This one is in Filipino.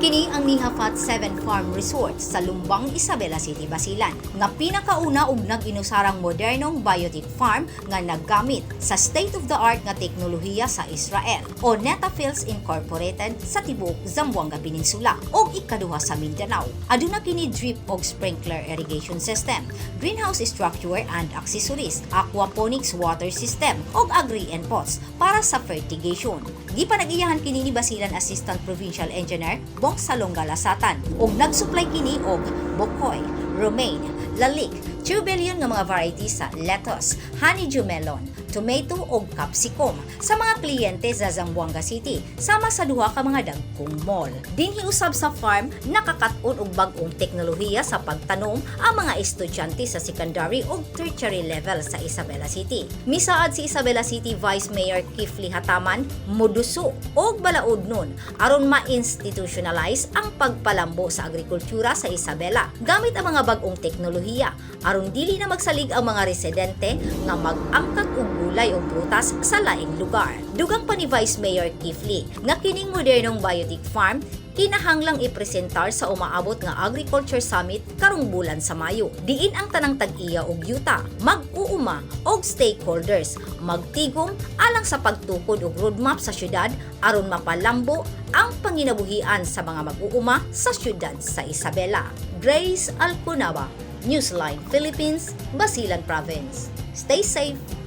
Kini ang Nihafat 7 Farm Resort sa Lumbang, Isabela City, Basilan, nga pinakauna og nag-inusarang modernong biotic farm nga naggamit sa state-of-the-art nga teknolohiya sa Israel o Netafields Incorporated sa tibuok Zamboanga Peninsula og ikaduha sa Mindanao. Aduna kini drip og sprinkler irrigation system, greenhouse structure and accessories, aquaponics water system og agri-and pots para sa fertigation. Gipanag-iyahan kini ni Basilan Assistant Provincial Engineer Bong Salonga Lasatan ug nagsupply kini og bokoy, romaine, lalik, turbillion nga mga varieties sa lettuce, honeydew melon, tomato ug capsicum sa mga kliyente sa Zamboanga City sama sa duha ka mga dagkong mall. Dinhi usab sa farm nakakat-on og bag-ong teknolohiya sa pagtanom ang mga estudyante sa secondary ug tertiary level sa Isabela City. Misaad si Isabela City Vice Mayor Kifli Hataman moduso og balaod nun aron ma-institutionalize ang pagpalambo sa agrikultura sa Isabela gamit ang mga bag-ong teknolohiya aron dili na magsalig ang mga residente nga mag-angkat og gulay o prutas sa laing lugar. Dugang pa ni Vice Mayor Kifli nga kining modernong biotic farm kinahanglang ipresentar sa umaabot nga Agriculture Summit karong bulan sa Mayo. Diin ang tanang tag-iya og yuta, mag-uuma og stakeholders magtigom alang sa pagtukod og roadmap sa syudad aron mapalambo ang panginabuhian sa mga mag-uuma sa syudad sa Isabela. Grace Alcunaba, Newsline Philippines, Basilan Province. Stay safe.